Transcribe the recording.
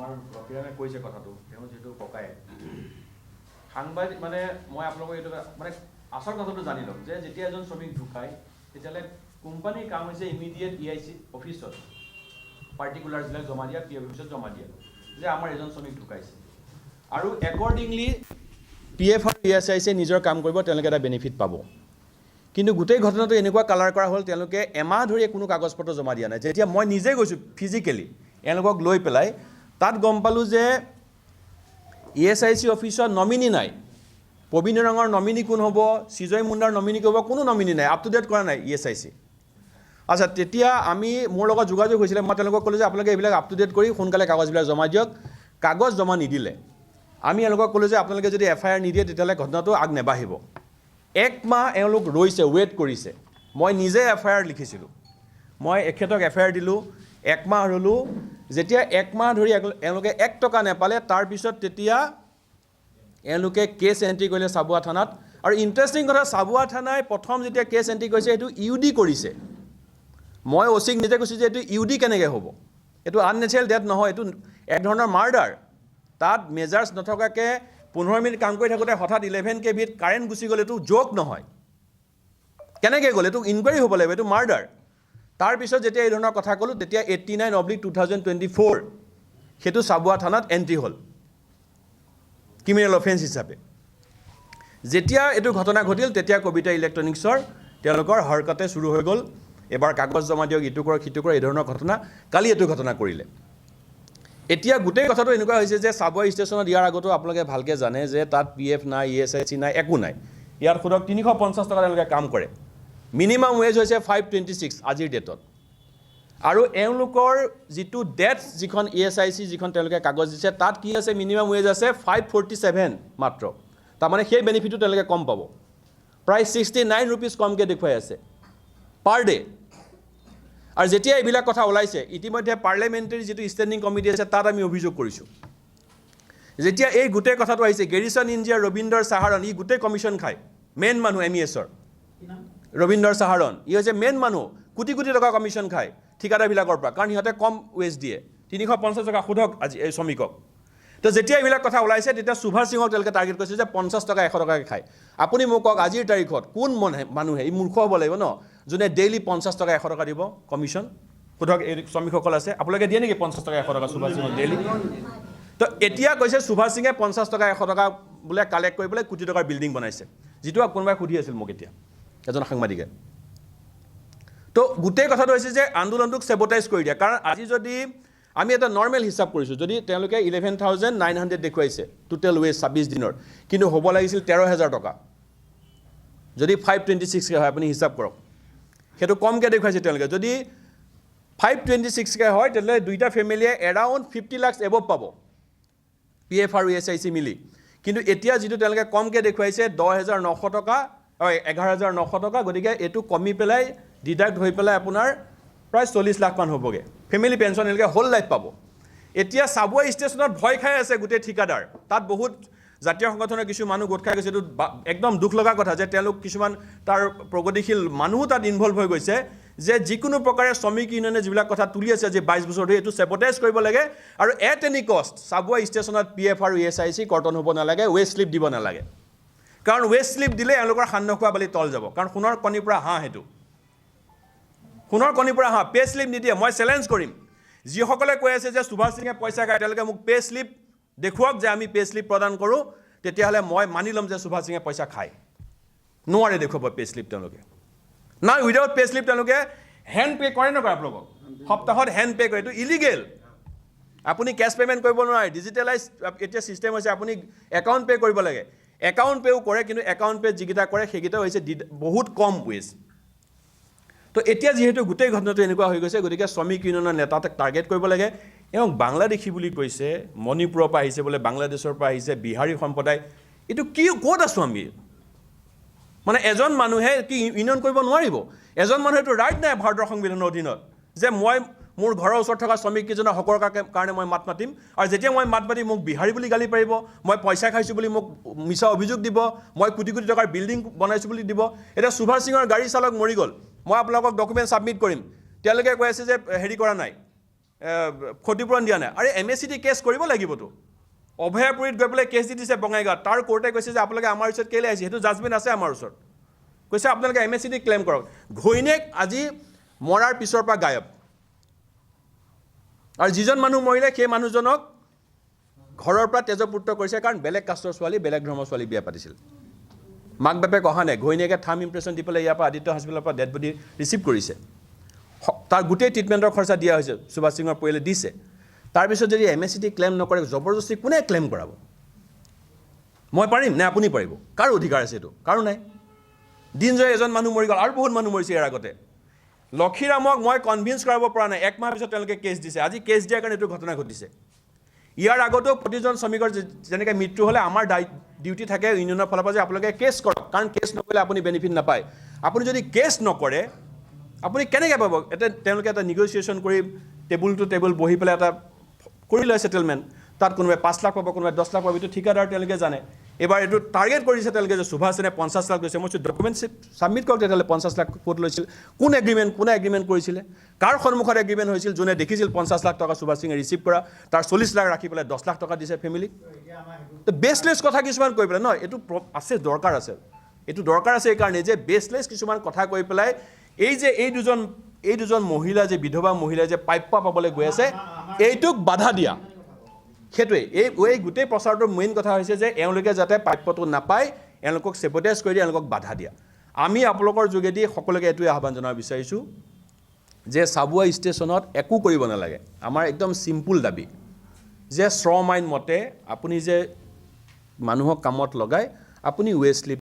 আমাৰ ৰফিয়ানে কৈছে কথাটো তেওঁ যেটো ককায় সাংবাদিক মানে মই আপোনালোকক এইটো মানে আচল কথাটো জানি লওক যে যেতিয়া এজন শ্ৰমিক ঢুকায় তেতিয়ালে কোম্পানীৰ কাম হৈছে ইমিডিয়েট ইআইসি অফিচত পাৰ্টিকুলাৰ জিলা জমা দিয়া পি অফিচত জমা দিয়া যে আমাৰ এজন শ্ৰমিক ঢুকাইছে আৰু একৰ্ডিংলি পিএফ আৰু ইএসআইসি নিজৰ কাম কৰিব তেওঁলোকে এটা বেনিফিট পাব কিন্তু গোটেই ঘটনাটো এনেকুৱা কালাৰ কৰা হ'ল তেওঁলোকে এমাহ ধৰি কোনো কাগজপত্ৰ জমা দিয়া নাই যেতিয়া মই নিজে গৈছো ফিজিক্যালি এওঁলোকক লৈ পেলাই তাত গম পালোঁ যে ইএসআইসি অফিচত নমিনি নাই প্ৰবীণ ৰঙৰ নমিনি কোন হ'ব সিজয় মুণ্ডাৰ নমিনি কোন হ'ব কোনো নমিনি নাই আপ টু ডেট কৰা নাই ইএসআইসি আচ্ছা তেতিয়া আমি মোৰ লগত যোগাযোগ হৈছিলে মই তেওঁলোকক ক'লো যে আপোনালোকে এইবিলাক আপ টু ডেট কৰি সোনকালে কাগজবিলাক জমা দিয়ক কাগজ জমা নিদিলে আমি এওঁলোকক ক'লো যে আপোনালোকে যদি এফআইআৰ নিদিয়ে তেতিয়াহ'লে ঘটনাটো আগ নেবাঢ়িব এক মাহ এওঁলোক ৰৈছে ৱেইট কৰিছে মই নিজে এফআইআৰ লিখিছিলোঁ মই এখেতক এফআইআৰ দিলোঁ এক মাহ ৰ'লোঁ যেতিয়া এক মাহ ধৰি এওঁলোকে 1 টকা নেপালে তাৰপিছত তেতিয়া এওঁলোকে কেছ এণ্ট্ৰি কৰিলে চাবুৱা থানাত আৰু ইণ্টাৰেষ্টিং কথা চাবুৱা থানাই প্ৰথম যেতিয়া কেছ এণ্ট্ৰি কৰিছে এইটো ইউডি কৰিছে মই ওচিক নিজে কৈছোঁ যে এইটো ইউডি কেনেকৈ হ'ব এইটো আননেচাৰেল ডেথ নহয় এইটো এক ধৰণৰ মাৰ্ডাৰ তাত মেজাৰ্ছ নথকাকৈ 15 মিনিট কাম কৰি থাকোঁতে হঠাৎ 11 KVত কাৰেণ্ট গুচি গ'ল এইটো জোক নহয় কেনেকৈ গ'ল এইটো ইনকুৱাৰী হ'ব লাগিব এইটো মাৰ্ডাৰ তাৰপিছত যেতিয়া এই ধৰণৰ কথা ক'লোঁ তেতিয়া 89/2024 সেইটো চাবুৱা থানাত এণ্ট্ৰি হ'ল ক্ৰিমিনেল অফেন্স হিচাপে যেতিয়া এইটো ঘটনা ঘটিল তেতিয়া কবিতা ইলেক্ট্ৰনিক্সৰ তেওঁলোকৰ হৰকতে শুৰু হৈ গ'ল এবাৰ কাগজ জমা দিয়ক ইটো কৰক সিটো কৰক এই ধৰণৰ ঘটনা কালি এইটো ঘটনা কৰিলে এতিয়া গোটেই কথাটো এনেকুৱা হৈছে যে চাবুৱা ষ্টেচনত ইয়াৰ আগতো আপোনালোকে ভালকৈ জানে যে তাত পিএফ নাই ইএসআইসি নাই একো নাই ইয়াৰ খুদক 350 টকা তেওঁলোকে কাম কৰে মিনিমাম ৱেজ হৈছে 526 আজিৰ ডেটত আৰু এওঁলোকৰ যিটো ডেথ যিখন ইএসআইসি যিখন তেওঁলোকে কাগজ দিছে তাত কি আছে মিনিমাম ৱেজ আছে 547 মাত্ৰ তাৰমানে সেই বেনিফিটটো তেওঁলোকে কম পাব প্ৰায় 69 rupees কমকৈ দেখুৱাই আছে পাৰ ডে আৰু যেতিয়া এইবিলাক কথা ওলাইছে ইতিমধ্যে পাৰ্লিয়ামেণ্টাৰী যিটো ষ্টেণ্ডিং কমিটি আছে তাত আমি অভিযোগ কৰিছোঁ যেতিয়া এই গোটেই কথাটো আহিছে গেৰিছন ইণ্ডিয়া ৰবীন্দ্ৰৰ চাহাৰণ ই গোটেই কমিশ্যন খায় মেইন মানুহ এমইএছৰ ৰবীন্দ্ৰৰ চাহাৰণ ই হৈছে মেইন মানুহ কোটি কোটি টকা কমিশ্যন খায় ঠিকাদাৰবিলাকৰ পৰা কাৰণ সিহঁতে কম ৱেজ দিয়ে 350 টকা সোধক আজি এই শ্ৰমিকক তো যেতিয়া এইবিলাক কথা ওলাইছে তেতিয়া সুভাষ সিঙক তেওঁলোকে টাৰ্গেট কৰিছে যে 50 টকা 100 টকাকৈ খায় আপুনি মোক কওক আজিৰ তাৰিখত কোন মানুহে এই মূৰ্খ হ'ব লাগিব ন যোনে ডেইলি 50 টকা 100 টকা দিব কমিশ্যন সোধক এই শ্ৰমিকসকল আছে আপোনালোকে দিয়ে নেকি 50 টকা 100 টকা সুভাষ সিঙক ডেইলি তো এতিয়া কৈছে সুভাষ সিঙে 50 টকা 100 টকা বোলে কালেক্ট কৰি পেলাই কোটি টকাৰ বিল্ডিং বনাইছে যিটো কোনোবাই সুধি আছিল মোক এতিয়া এজন সাংবাদিকে তো গোটেই কথাটো হৈছে যে আন্দোলনটোক সেবটাইজ কৰি দিয়া কাৰণ আজি যদি আমি এটা নৰ্মেল হিচাপ কৰিছোঁ যদি তেওঁলোকে 11,900 দেখুৱাইছে টোটেল ৱেজ 26 দিনৰ কিন্তু হ'ব লাগিছিল 13,000 টকা যদি 526কৈ হয় আপুনি হিচাপ কৰক সেইটো কমকৈ দেখুৱাইছে তেওঁলোকে যদি 526কৈ হয় তেতিয়াহ'লে দুইটা ফেমিলিয়ে এৰাউণ্ড 50 লাখ এবভ পাব পিএফ আৰু ইএসআইসি মিলি কিন্তু এতিয়া যিটো তেওঁলোকে কমকৈ দেখুৱাইছে 10,900 টকা 11,900 টকা গতিকে এইটো কমি পেলাই ডিডাক্ট হৈ পেলাই আপোনাৰ প্ৰায় 40 লাখ মান হ'বগৈ ফেমিলি পেঞ্চন এওঁলোকে হোল লাইফ পাব এতিয়া চাবুৱা ষ্টেচনত ভয় খাই আছে গোটেই ঠিকাদাৰ তাত বহুত জাতীয় সংগঠনৰ কিছু মানুহ গোট খাই গৈছে এইটো একদম দুখ লগা কথা যে তেওঁলোক কিছুমান তাৰ প্ৰগতিশীল মানুহো তাত ইনভলভ হৈ গৈছে যে যিকোনো প্ৰকাৰে শ্ৰমিক ইউনিয়নে যিবিলাক কথা তুলি আছে যে 22 বছৰ ধৰি এইটো সেবটাইজ কৰিব লাগে আৰু এট এনি কষ্ট চাবুৱা ষ্টেচনত পিএফ আৰু ইএসআইসি কৰ্তন হ'ব নালাগে ৱেজ স্লিপ দিব নালাগে কাৰণ ৱেজ স্লিপ দিলে এওঁলোকৰ সান্ন খোৱা বালি তল যাব কাৰণ সোণৰ কণীৰ পৰা হাঁহ সেইটো সোণৰ কণীৰ পৰা হাঁহ পে স্লিপ নিদিয়ে মই চেলেঞ্জ কৰিম যিসকলে কৈ আছে যে সুভাষ সিঙে পইচা খায় তেওঁলোকে মোক পে স্লিপ দেখুৱাওক যে আমি পে স্লিপ প্ৰদান কৰোঁ তেতিয়াহ'লে মই মানি ল'ম যে সুভাষ সিঙে পইচা খায় নোৱাৰে দেখুৱাব পে স্লিপ তেওঁলোকে না উইদাউট পে স্লিপ তেওঁলোকে হেণ্ড পে কৰে নকৰে আপোনালোকক সপ্তাহত হেণ্ড পে কৰে এইটো ইলিগেল আপুনি কেছ পে'মেণ্ট কৰিব নোৱাৰে ডিজিটেলাইজ এতিয়া ছিষ্টেম হৈছে আপুনি একাউণ্ট পে' কৰিব লাগে একাউণ্ট পে'ও কৰে কিন্তু একাউণ্ট পে' যিকেইটা কৰে সেইকেইটা হৈছে বহুত কম ৱেজ তো এতিয়া যিহেতু গোটেই ঘটনাটো এনেকুৱা হৈ গৈছে গতিকে শ্ৰমিক ইউনিয়নৰ নেতাক টাৰ্গেট কৰিব লাগে এবং বাংলাদেশী বুলি কৈছে মণিপুৰৰ পৰা আহিছে বোলে বাংলাদেশৰ পৰা আহিছে বিহাৰী সম্প্ৰদায় এইটো কি ক'ত আছোঁ আমি মানে এজন মানুহে কি ইউনিয়ন কৰিব নোৱাৰিব এজন মানুহেতো ৰাইট নাই ভাৰতৰ সংবিধানৰ অধীনত যে মই মোৰ ঘৰৰ ওচৰত থকা শ্ৰমিককেইজনৰ হকৰ কাৰণে মই মাত মাতিম আৰু যেতিয়া মই মাত মাতিম মোক বিহাৰী বুলি গালি পাৰিব মই পইচা খাইছোঁ বুলি মোক মিছা অভিযোগ দিব মই কোটি কোটি টকাৰ বিল্ডিং বনাইছোঁ বুলি দিব এতিয়া সুভাষ সিঙৰ গাড়ী চালক মৰি গ'ল মই আপোনালোকক ডকুমেণ্ট ছাবমিট কৰিম তেওঁলোকে কৈ আছে যে হেৰি কৰা নাই ক্ষতিপূৰণ দিয়া নাই আৰে MSCD কেছ কৰিব লাগিবতো অভয়াপুৰীত গৈ পেলাই কেছ দি দিছে বঙাইগাঁৱত তাৰ কোৰ্টে কৈছে যে আপোনালোকে আমাৰ ওচৰত কেলৈ আহিছে সেইটো জাজমেণ্ট আছে আমাৰ ওচৰত কৈছে আপোনালোকে MSCD ক্লেইম কৰক ঘৈণীয়েক আজি মৰাৰ পিছৰ পৰা গায়ব আৰু যিজন মানুহ মৰিলে সেই মানুহজনক ঘৰৰ পৰা তেজপুত্ৰ কৰিছে কাৰণ বেলেগ কাষ্টৰ ছোৱালী বেলেগ ধৰ্মৰ ছোৱালী বিয়া পাতিছিল মাক বাপেক অহা নাই ঘৈণীয়েকে থাম ইম্প্ৰেশ্যন দি পেলাই ইয়াৰ পৰা আদিত্য হস্পিটেলৰ পৰা ডেড বডি ৰিচিভ কৰিছে তাৰ গোটেই ট্ৰিটমেণ্টৰ খৰচা দিয়া হৈছে সুভাষ সিঙৰ পৰিয়ালে দিছে তাৰপিছত যদি MSCD ক্লেইম নকৰে জবৰদস্তি কোনে ক্লেইম কৰাব মই পাৰিম নে আপুনি পাৰিব কাৰ অধিকাৰ আছে এইটো কাৰো নাই দিনজয় এজন মানুহ মৰি গ'ল আৰু বহুত মানুহ মৰিছে ইয়াৰ আগতে লক্ষীৰামক মই কনভিন্স কৰাব পৰা নাই এক মাহ পিছত তেওঁলোকে কেছ দিছে আজি কেছ দিয়াৰ কাৰণে এইটো ঘটনা ঘটিছে ইয়াৰ আগতেও প্ৰতিজন শ্ৰমিকৰ যেনেকৈ মৃত্যু হ'লে আমাৰ ডিউটি থাকে ইউনিয়নৰ ফালৰ পৰা যে আপোনালোকে কেছ কৰক কাৰণ কেছ নকৰিলে আপুনি বেনিফিট নাপায় আপুনি যদি কেছ নকৰে আপুনি কেনেকৈ পাব এটা তেওঁলোকে এটা নেগচিয়েশ্যন কৰি টেবুল টু টেবুল বহি পেলাই এটা কৰি লয় সেটেলমেণ্ট তাত কোনোবাই 5 লাখ পাব কোনোবাই 10 লাখ পাব এইটো ঠিকাদাৰ তেওঁলোকে জানে এবাৰ এইটো টাৰ্গেট কৰিছে তেওঁলোকে যে সুভাষ সেনে 50 লাখ লৈছে মই ডকুমেণ্ট ছাবমিট কৰক তেতিয়াহ'লে 50 লাখ ক'ত লৈছিল কোনে এগ্ৰিমেণ্ট কৰিছিলে কাৰ সন্মুখত এগ্ৰিমেণ্ট হৈছিল যোনে দেখিছিল 50 লাখ টকা সুভাষ সিঙে ৰিচিভ কৰা তাৰ 40 লাখ ৰাখি পেলাই 10 লাখ টকা দিছে ফেমিলিক তো বেছলেছ কথা কিছুমান কৈ পেলাই নহয় এইটো আছে দৰকাৰ আছে এইটো দৰকাৰ আছে এইকাৰণে যে বেছলেছ কিছুমান কথা কৈ পেলাই এই দুজন মহিলা যে বিধৱা মহিলা যে প্ৰাপ্য পাবলৈ গৈ আছে এইটোক বাধা দিয়া সেইটোৱে এই গোটেই প্ৰচাৰটোৰ মেইন কথা হৈছে যে এওঁলোকে যাতে প্ৰাপ্যটো নাপায় এওঁলোকক চেবটেজ কৰি দিয়ে এওঁলোকক বাধা দিয়া আমি আপোনালোকৰ যোগেদি সকলোকে এইটোৱে আহ্বান জনাব বিচাৰিছোঁ যে চাবুৱা ষ্টেচনত একো কৰিব নালাগে আমাৰ একদম চিম্পুল দাবী যে শ্ৰম আইন মতে আপুনি যে মানুহক কামত লগাই আপুনি ৱেজ স্লিপ